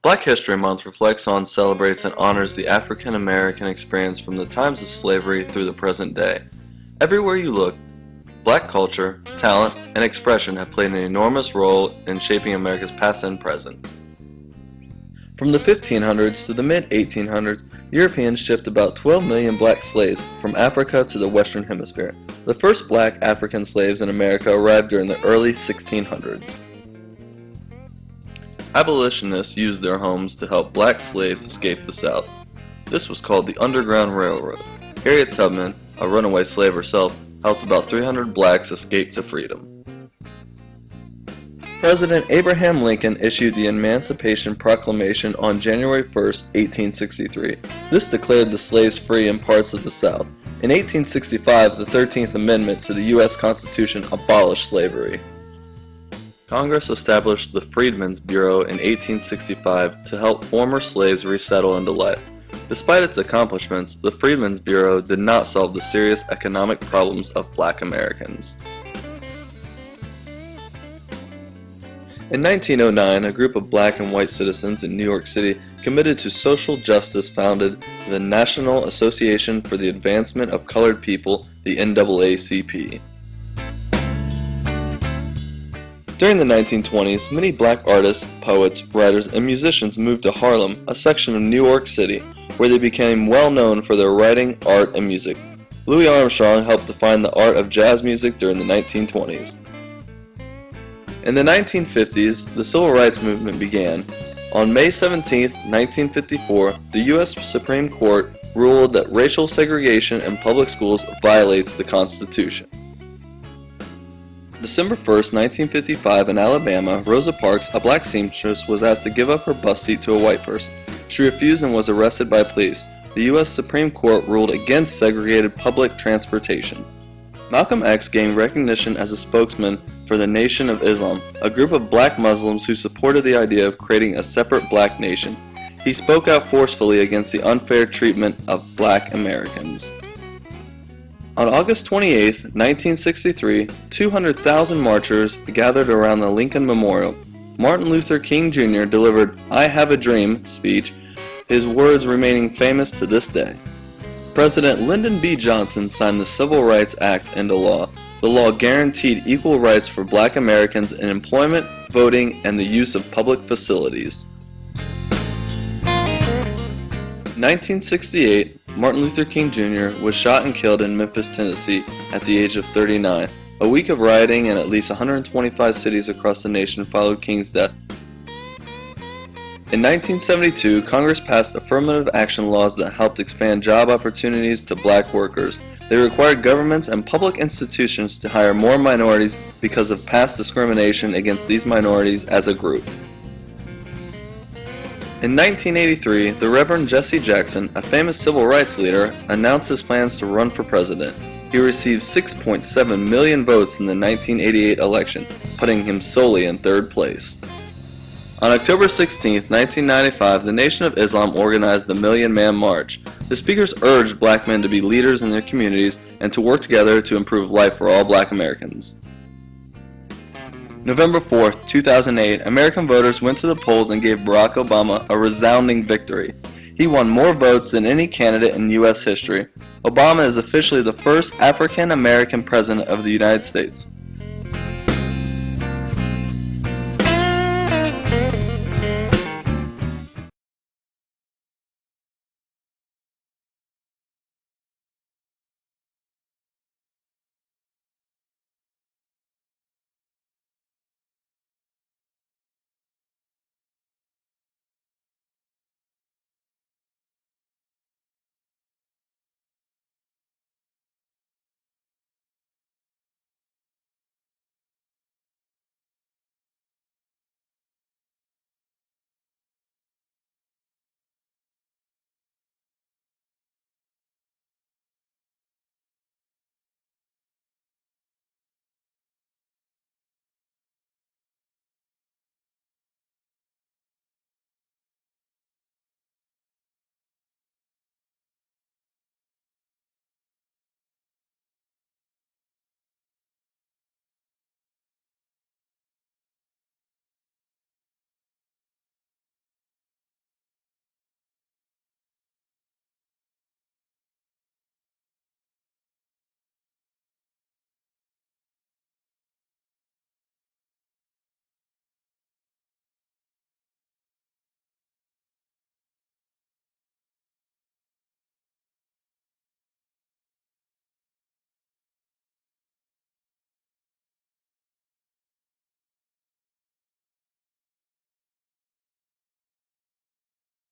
Black History Month reflects on, celebrates, and honors the African American experience from the times of slavery through the present day. Everywhere you look, Black culture, talent, and expression have played an enormous role in shaping America's past and present. From the 1500s to the mid-1800s, Europeans shipped about 12 million black slaves from Africa to the Western Hemisphere. The first black African slaves in America arrived during the early 1600s. Abolitionists used their homes to help black slaves escape the South. This was called the Underground Railroad. Harriet Tubman, a runaway slave herself, helped about 300 blacks escape to freedom. President Abraham Lincoln issued the Emancipation Proclamation on January 1, 1863. This declared the slaves free in parts of the South. In 1865, the 13th Amendment to the U.S. Constitution abolished slavery. Congress established the Freedmen's Bureau in 1865 to help former slaves resettle into life. Despite its accomplishments, the Freedmen's Bureau did not solve the serious economic problems of black Americans. In 1909, a group of black and white citizens in New York City committed to social justice founded the National Association for the Advancement of Colored People, the NAACP. During the 1920s, many black artists, poets, writers, and musicians moved to Harlem, a section of New York City, where they became well known for their writing, art, and music. Louis Armstrong helped define the art of jazz music during the 1920s. In the 1950s, the Civil Rights Movement began. On May 17, 1954, the U.S. Supreme Court ruled that racial segregation in public schools violates the Constitution. December 1, 1955, in Alabama, Rosa Parks, a black seamstress, was asked to give up her bus seat to a white person. She refused and was arrested by police. The U.S. Supreme Court ruled against segregated public transportation. Malcolm X gained recognition as a spokesman for the Nation of Islam, a group of black Muslims who supported the idea of creating a separate black nation. He spoke out forcefully against the unfair treatment of black Americans. On August 28, 1963, 200,000 marchers gathered around the Lincoln Memorial. Martin Luther King Jr. delivered "I Have a Dream" speech, his words remaining famous to this day. President Lyndon B. Johnson signed the Civil Rights Act into law. The law guaranteed equal rights for black Americans in employment, voting, and the use of public facilities. In 1968, Martin Luther King Jr. was shot and killed in Memphis, Tennessee at the age of 39. A week of rioting in at least 125 cities across the nation followed King's death. In 1972, Congress passed affirmative action laws that helped expand job opportunities to black workers. They required governments and public institutions to hire more minorities because of past discrimination against these minorities as a group. In 1983, the Reverend Jesse Jackson, a famous civil rights leader, announced his plans to run for president. He received 6.7 million votes in the 1988 election, putting him solely in third place. On October 16, 1995, the Nation of Islam organized the Million Man March. The speakers urged black men to be leaders in their communities and to work together to improve life for all black Americans. November 4, 2008, American voters went to the polls and gave Barack Obama a resounding victory. He won more votes than any candidate in U.S. history. Obama is officially the first African American president of the United States.